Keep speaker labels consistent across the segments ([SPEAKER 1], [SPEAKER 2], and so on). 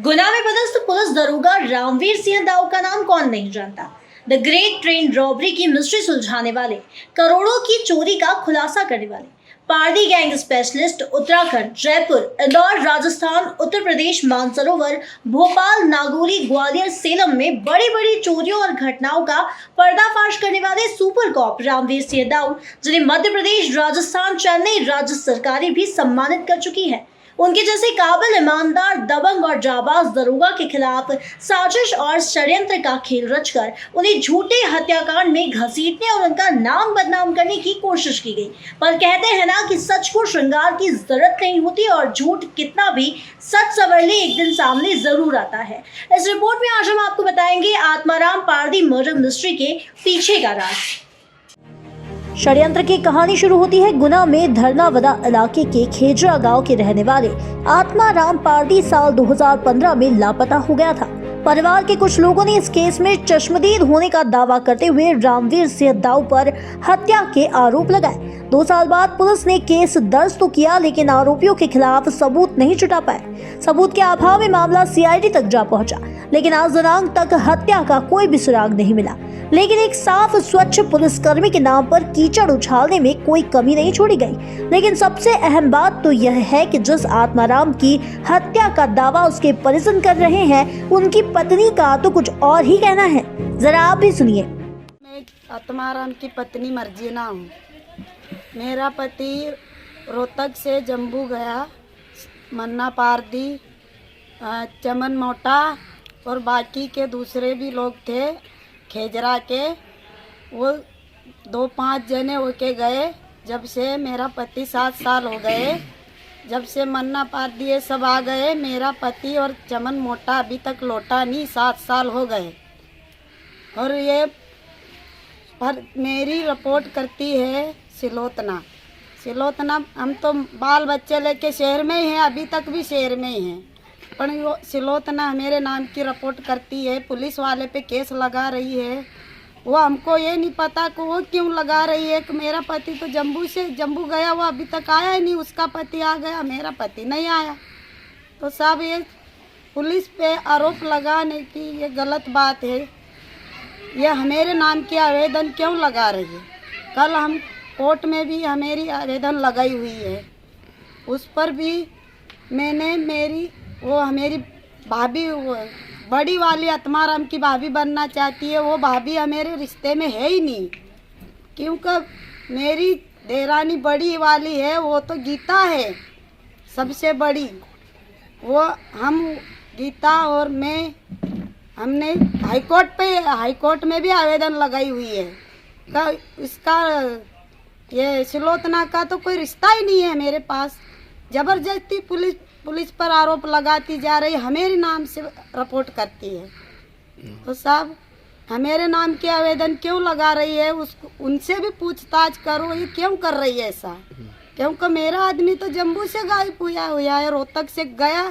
[SPEAKER 1] गुना में पदस्थ पुलिस दरोगा रामवीर सिंह दाऊ का नाम कौन नहीं जानता। द ग्रेट ट्रेन रॉबरी की मिस्ट्री सुलझाने वाले, करोड़ों की चोरी का खुलासा करने वाले, पारदी गैंग स्पेशलिस्ट, उत्तराखंड, जयपुर, इंदौर, राजस्थान, उत्तर प्रदेश, मानसरोवर, भोपाल, नागौरी, ग्वालियर, सेलम में बड़ी बड़ी चोरियों और घटनाओं का पर्दाफाश करने वाले सुपर कॉप रामवीर सिंह दाऊ, जिन्हें मध्य प्रदेश, राजस्थान, चेन्नई राज्य सरकारें भी सम्मानित कर चुकी हैं, उनके जैसे काबिल, ईमानदार, दबंग और जाबाज दरोगा के खिलाफ साजिश और षड्यंत्र का खेल रचकर उन्हें झूठे हत्याकांड में घसीटने और उनका नाम बदनाम करने की कोशिश की गई। पर कहते हैं ना कि सच को श्रृंगार की जरूरत नहीं होती और झूठ कितना भी सच सवर ले एक दिन सामने जरूर आता है। इस रिपोर्ट में आज हम आपको बताएंगे आत्माराम पारदी मर्डर मिस्ट्री के पीछे का राज। षड्यंत्र की कहानी शुरू होती है गुना में धरनावदा इलाके के खेजरा गांव के रहने वाले आत्माराम पारदी साल 2015 में लापता हो गया था। परिवार के कुछ लोगों ने इस केस में चश्मदीद होने का दावा करते हुए रामवीर सिंह दाऊ पर हत्या के आरोप लगाए। 2 साल बाद पुलिस ने केस दर्ज तो किया, लेकिन आरोपियों के खिलाफ सबूत नहीं जुटा पाए। सबूत के अभाव में मामला सीआईडी तक जा पहुंचा, लेकिन आज दिनांक तक हत्या का कोई भी सुराग नहीं मिला। लेकिन एक साफ स्वच्छ पुलिसकर्मी के नाम पर कीचड़ उछालने में कोई कमी नहीं छोड़ी गई। लेकिन सबसे अहम बात तो यह है कि जिस आत्माराम की हत्या का दावा उसके परिजन कर रहे हैं, उनकी पत्नी का तो कुछ और ही कहना है। जरा आप भी सुनिए।
[SPEAKER 2] मैं आत्माराम की पत्नी मर्जीना हूँ। मेरा पति रोहतक से जम्मू गया, मन्ना पारदी, चमन मोटा और बाकी के दूसरे भी लोग थे खेजरा के, वो 2-5 जने होके गए। जब से मेरा पति 7 साल हो गए, जब से मन्ना पारदी ये सब आ गए, मेरा पति और चमन मोटा अभी तक लौटा नहीं। 7 साल हो गए और ये पर मेरी रिपोर्ट करती है सिलोतना। हम तो बाल बच्चे लेके शहर में ही हैं, अभी तक भी शहर में ही हैं, पर वो सिलोतना मेरे नाम की रिपोर्ट करती है। पुलिस वाले पे केस लगा रही है। वो हमको ये नहीं पता कि वो क्यों लगा रही है कि मेरा पति तो जम्मू गया, वो अभी तक आया ही नहीं। उसका पति आ गया, मेरा पति नहीं आया। तो सब ये पुलिस पे आरोप लगाने की ये गलत बात है। ये मेरे नाम की आवेदन क्यों लगा रही है? कल हम कोर्ट में भी मेरी आवेदन लगाई हुई है, उस पर भी मैंने मेरी भाभी, बड़ी वाली आत्माराम की भाभी बनना चाहती है। वो भाभी मेरे रिश्ते में है ही नहीं, क्योंकि मेरी देरानी बड़ी वाली है, वो तो गीता है सबसे बड़ी। वो हम गीता और मैं, हमने हाईकोर्ट में भी आवेदन लगाई हुई है। इसका ये सिलोतना का तो कोई रिश्ता ही नहीं है मेरे पास। जबरदस्ती पुलिस पर आरोप लगाती जा रही, हमारे नाम से रिपोर्ट करती है। तो साहब हमारे नाम के आवेदन क्यों लगा रही है? उनसे भी पूछताछ करो, ये क्यों कर रही है ऐसा? क्योंकि मेरा आदमी तो जम्मू से गायब हुआ है, रोहतक से गया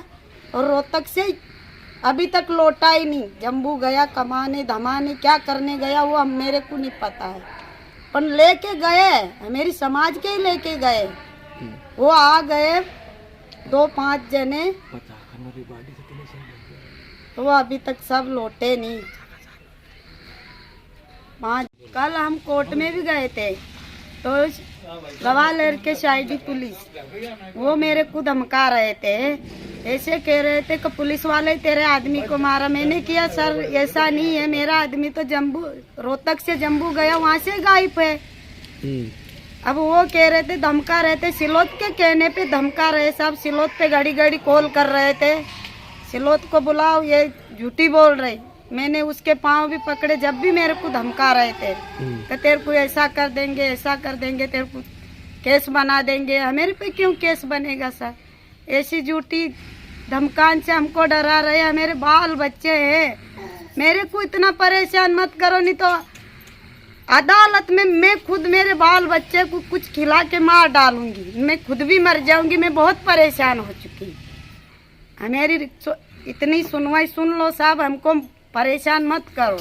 [SPEAKER 2] और रोहतक से अभी तक लौटा ही नहीं। जम्मू गया कमाने धमाने, क्या करने गया वो मेरे को नहीं पता है, पर लेके गए, मेरी समाज के ही लेके गए। वो आ गए 2-5 जने, तो वो अभी तक सब लौटे नहीं। कल हम कोर्ट में भी गए थे, तो ग्वालियर के सीआईडी पुलिस वो मेरे को धमका रहे थे, ऐसे कह रहे थे कि पुलिस वाले तेरे आदमी को मारा। मैंने किया सर ऐसा नहीं है, मेरा आदमी तो रोहतक से जम्मू गया, वहाँ से गायब है। अब वो कह रहे थे, धमका रहे थे, सिलोत के कहने पे धमका रहे। सब सिलोत पे घड़ी कॉल कर रहे थे, सिलोत को बुलाओ, ये झूठी बोल रही। मैंने उसके पाँव भी पकड़े, जब भी मेरे को धमका रहे थे कि तेरे को ऐसा कर देंगे, ऐसा कर देंगे, तेरे को केस बना देंगे। मेरे पे क्यों केस बनेगा सर? ऐसी झूठी धमकान से हमको डरा रहे हैं। मेरे बाल बच्चे हैं, मेरे को इतना परेशान मत करो, नहीं तो अदालत में मैं खुद मेरे बाल बच्चे को कुछ खिला के मार डालूंगी, मैं खुद भी मर जाऊंगी। मैं बहुत परेशान हो चुकी हूँ। मेरी इतनी सुनवाई सुन लो साहब, हमको परेशान मत करो।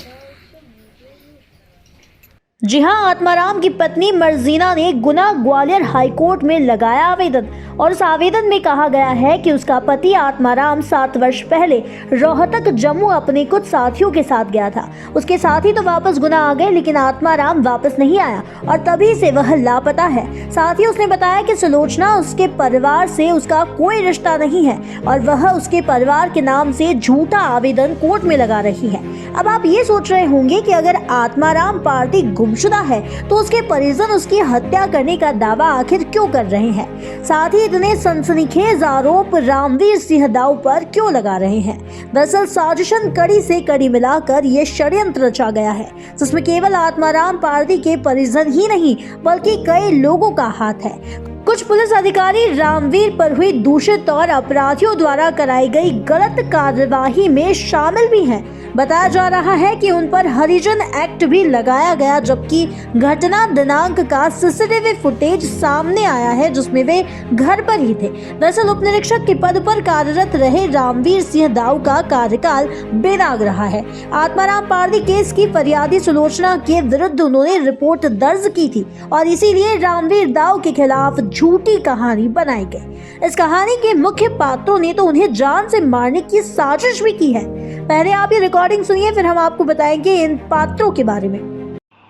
[SPEAKER 1] जी हां, आत्माराम की पत्नी मर्जीना ने गुना ग्वालियर हाईकोर्ट में लगाया आवेदन और उस आवेदन में कहा गया है कि उसका पति आत्माराम 7 वर्ष पहले रोहतक जम्मू अपने कुछ साथियों के साथ गया था। उसके साथी तो वापस गुना आ गए, लेकिन आत्माराम वापस नहीं आया और तभी से वह लापता है। साथ ही उसने बताया कि सुलोचना उसके परिवार से उसका कोई रिश्ता नहीं है और वह उसके परिवार के नाम से झूठा आवेदन कोर्ट में लगा रही है। अब आप ये सोच रहे होंगे कि अगर आत्माराम पार्टी गुमशुदा है तो उसके परिजन उसकी हत्या करने का दावा आखिर क्यों कर रहे हैं? साथ ही इतने सनसनीखेज आरोप रामवीर सिंह दाऊ पर क्यों लगा रहे हैं? दरअसल साजिशन कड़ी से कड़ी मिलाकर ये षड्यंत्र रचा गया है, जिसमें केवल आत्माराम पार्टी के परिजन ही नहीं बल्कि कई लोगों का हाथ है। कुछ पुलिस अधिकारी रामवीर पर हुई दूषित और अपराधियों द्वारा कराई गई गलत कार्यवाही में शामिल भी हैं। बताया जा रहा है कि उन पर हरिजन एक्ट भी लगाया गया, जबकि घटना दिनांक का सीसीटीवी फुटेज सामने आया है जिसमें वे घर पर ही थे। दरअसल उप निरीक्षक के पद पर कार्यरत रहे रामवीर सिंह दाऊ का कार्यकाल बेदाग रहा है। आत्माराम पार्टी केस की फरियादी सुलोचना के विरुद्ध उन्होंने रिपोर्ट दर्ज की थी और इसीलिए रामवीर दाऊ के खिलाफ झूठी कहानी बनाई गई। इस कहानी के मुख्य पात्रों ने तो उन्हें जान से मारने की साजिश भी की है। पहले आप ये रिकॉर्डिंग सुनिए, फिर हम आपको बताएंगे इन पात्रों के बारे में।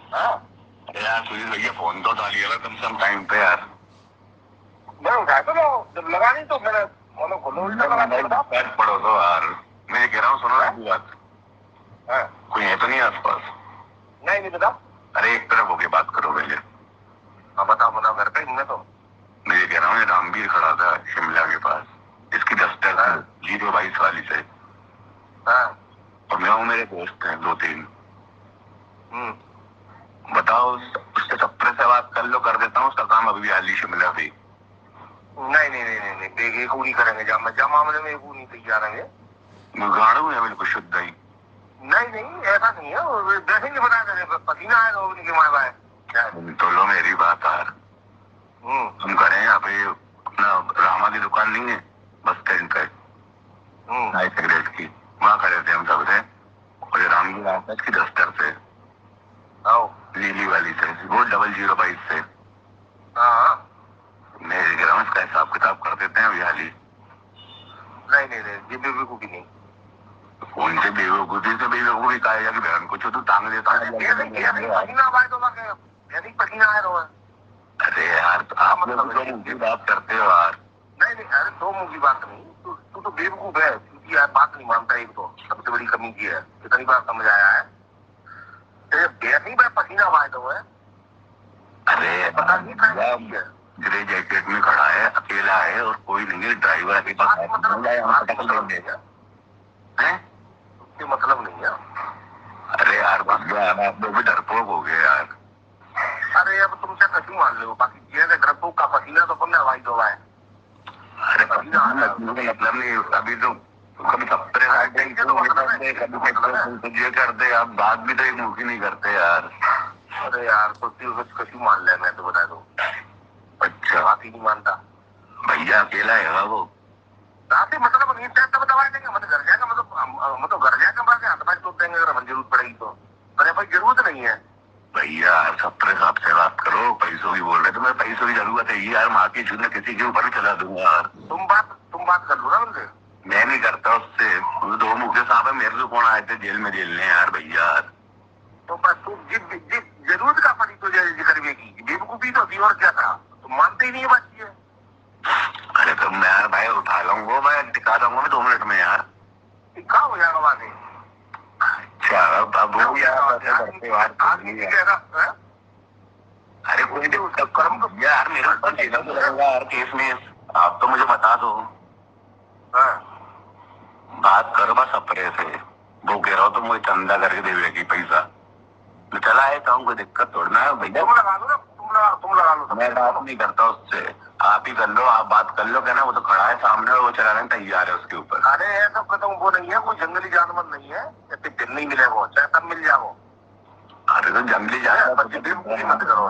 [SPEAKER 3] यार सुनील भैया फोन तो डालिएगा कम से कम टाइम पे यार।
[SPEAKER 4] मैं उठाया तो जब लगा नहीं तो मैंने
[SPEAKER 3] पढ़ो तो यार, मैं ये कह रहा हूँ सुनो ना बात। कोई है तो नहीं आसपास?
[SPEAKER 4] नहीं बता।
[SPEAKER 3] अरे एक तरफ होके बात करो पहले।
[SPEAKER 4] हाँ बताओ घर पे मैं तो
[SPEAKER 3] मैं ये कह रहा हूँ रामवीर खड़ा था शिमला के पास, इसकी दस्तर 022 वाली से। और मैं हूँ, मेरे दोस्त हैं 2-3। बताओ उसके सप्रे से बात कर लो, कर देता हूँ उसका काम अभी भी हाली शिमला भी।
[SPEAKER 4] नहीं बेगू नहीं करेंगे जब मामले में नहीं तैयारेंगे।
[SPEAKER 3] गाड़ू है बिल्कुल शुद्ध ही।
[SPEAKER 4] नहीं ऐसा नहीं है, देखेंगे बता देंगे पसीना आएगा उनके माए बाए।
[SPEAKER 3] तो लो मेरी बात यार, हम करें यहाँ पे अपना रामा की दुकान नहीं है बस स्टैंड पे, हाई सिगरेट की, वहाँ खड़े थे हम सब थे। और ये रामवीर आता इसकी दस्तर से, लीली वाली से, वो 022 से। मैं कह रहा हूँ इसका हिसाब किताब कर देते हैं अभी हाली।
[SPEAKER 4] नहीं ये बेवकूफी नहीं।
[SPEAKER 3] उनसे बेवकूफी से बेवकूफी कहा जाएगी, बहन कुछ तो टांग देता है।
[SPEAKER 4] पसीना आए रो।
[SPEAKER 3] अरे यार आप बात करते हो यार।
[SPEAKER 4] नहीं अरे दो मुंह की बात नहीं, तू तो बेवकूफ है क्योंकि यार बात नहीं मानता। एक तो सबसे बड़ी कमी की है, कितनी बार समझ आया है तेरे पसीना आए तो है।
[SPEAKER 3] अरे
[SPEAKER 4] पता नहीं है,
[SPEAKER 3] ग्रे जैकेट में खड़ा है, अकेला है और कोई नहीं है, ड्राइवर के पास
[SPEAKER 4] मतलब नहीं है।
[SPEAKER 3] अरे यार आप लोग भी डरपोक हो गए यार।
[SPEAKER 4] अरे अब तुमसे कहीं मान लो, बाकी ये डरपोक का पसीना तो तुमने हवाई दो है।
[SPEAKER 3] अरे पसीना मतलब नहीं, अभी तो कभी सप्रे ये करते आप, बात भी तो एक मुखी नहीं करते यार।
[SPEAKER 4] अरे यार तो कहीं मान ले, मैं तो बता दो।
[SPEAKER 3] अच्छा
[SPEAKER 4] बात ही नहीं मानता
[SPEAKER 3] भैया, अकेला है वो।
[SPEAKER 4] मतलब नहीं तब दवाई देंगे, मतलब घर जाएगा, मतलब घर जाएगा बाकी हाथ पैर तोड़ देंगे अगर जरूरत पड़ेगी तो। अरे भाई जरूरत नहीं है
[SPEAKER 3] भैया, सप्रे साहब से बात करो, पैसों की बोल रहे तो मैं पैसों की जरूरत है यार, माँ की छूने किसी के ऊपर चला दूंगा यार।
[SPEAKER 4] तुम बात कर लो ना उनसे।
[SPEAKER 3] मैं नहीं करता उससे, वो 2 मुखिया साहब है, मेरे से कौन आए थे जेल में जेलने यार भैया।
[SPEAKER 4] तो बस तुम जिस जरूरत का पड़ी तो करवे की बेवकूफी तो थी और क्या था, तुम मानते ही नहीं है बात ये।
[SPEAKER 3] अरे तो मैं यार भाई उठा लाऊंगा, मैं टिका दूंगा मैं 2 मिनट में यार।
[SPEAKER 4] क्या हो जाएगा बात है?
[SPEAKER 3] अच्छा अब वो यार अरे कोई यार मेरे ऊपर जेल तो लगेगा यार केस में। आप तो मुझे बता दो। बात करो बस सप्रे से, वो कह रहा हो तो मुझे चंदा करके दे देगी पैसा, तो चला आए तो कोई दिक्कत थोड़ा है भैया।
[SPEAKER 4] तुम लगा लो ना, तुम लगा लो।
[SPEAKER 3] मैं बात नहीं करता उससे, आप ही कर लो, आप बात कर लो। कहना वो तो खड़ा है सामने और वो चलाने तैयार है उसके ऊपर।
[SPEAKER 4] अरे ऐसा खत्म वो नहीं है, कोई जंगली जानवर नहीं है, फिर नहीं मिलेगा, चाहे तब मिल जाओ।
[SPEAKER 3] अरे तो जंगली जानवर
[SPEAKER 4] मत करो।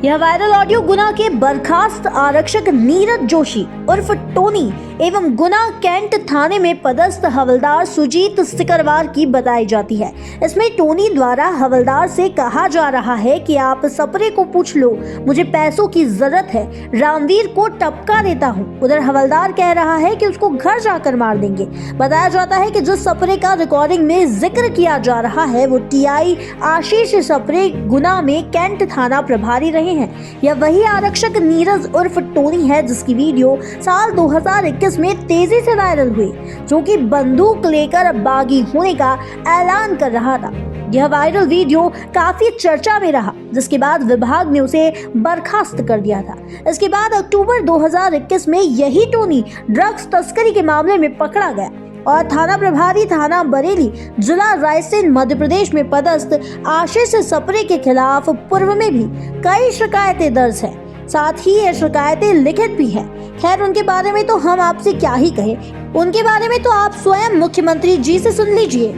[SPEAKER 1] यह वायरल ऑडियो गुना के बर्खास्त आरक्षक नीरज जोशी उर्फ टोनी एवं गुना कैंट थाने में पदस्थ हवलदार सुजीत सिकरवार की बताई जाती है। इसमें टोनी द्वारा हवलदार से कहा जा रहा है कि आप सपरे को पूछ लो, मुझे पैसों की जरूरत है, रामवीर को टपका देता हूँ। उधर हवलदार कह रहा है कि उसको घर जाकर मार देंगे। बताया जाता है कि जिस सपरे का रिकॉर्डिंग में जिक्र किया जा रहा है वो टीआई आशीष सपरे गुना में कैंट थाना प्रभारी रहे हैं। यह वही आरक्षक नीरज उर्फ टोनी है जिसकी वीडियो साल 2021 में तेजी से वायरल हुई, जो कि बंदूक लेकर बागी होने का ऐलान कर रहा था। यह वायरल वीडियो काफी चर्चा में रहा, जिसके बाद विभाग ने उसे बर्खास्त कर दिया था। इसके बाद अक्टूबर 2021 में यही टोनी ड्रग्स तस्करी के मामले में पकड़ा गया और थाना प्रभारी थाना बरेली जिला रायसेन मध्य प्रदेश में पदस्थ आशीष सपरे के खिलाफ पूर्व में भी कई शिकायतें दर्ज हैं। साथ ही ये शिकायतें लिखित भी हैं। खैर, उनके बारे में तो हम आपसे क्या ही कहें, उनके बारे में तो आप स्वयं मुख्यमंत्री जी से सुन लीजिए।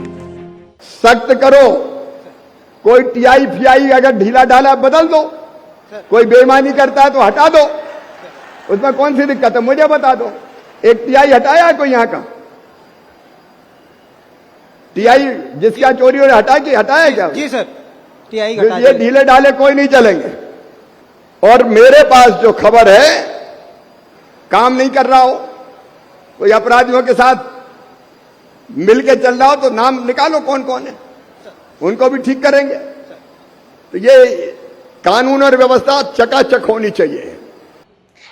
[SPEAKER 5] सख्त करो, कोई टीआई फीआई अगर ढीला ढाला बदल दो, कोई बेईमानी करता है तो हटा दो, उसमें कौन सी दिक्कत है मुझे बता दो। एक टीआई हटाया कोई यहाँ का? टीआई जिसका चोरी हो हटाया क्या?
[SPEAKER 6] जी सर, टीआई
[SPEAKER 5] ये ढीले ढाले कोई नहीं चलेंगे। और मेरे पास जो खबर है, काम नहीं कर रहा हो, कोई अपराधियों के साथ मिलके चल रहा हो तो नाम निकालो कौन कौन है, उनको भी ठीक करेंगे। तो ये कानून और व्यवस्था चकाचक होनी चाहिए।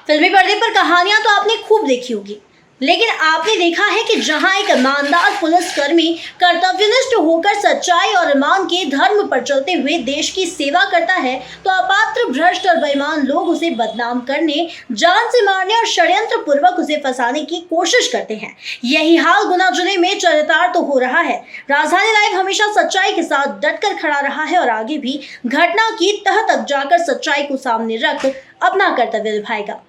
[SPEAKER 1] फिल्मी पर्दे पर कहानियां तो आपने खूब देखी होगी, लेकिन आपने देखा है कि जहां एक ईमानदार पुलिसकर्मी कर्तव्यनिष्ठ होकर सच्चाई और ईमान के धर्म पर चलते हुए देश की सेवा करता है, तो अपात्र, भ्रष्ट और बेईमान लोग उसे बदनाम करने, जान से मारने और षड्यंत्र पूर्वक उसे फंसाने की कोशिश करते हैं। यही हाल गुना जिले में चरितार्थ तो हो रहा है। राजधानी लाइव हमेशा सच्चाई के साथ डटकर खड़ा रहा है और आगे भी घटना की तह तक जाकर सच्चाई को सामने रख अपना कर्तव्य निभाएगा।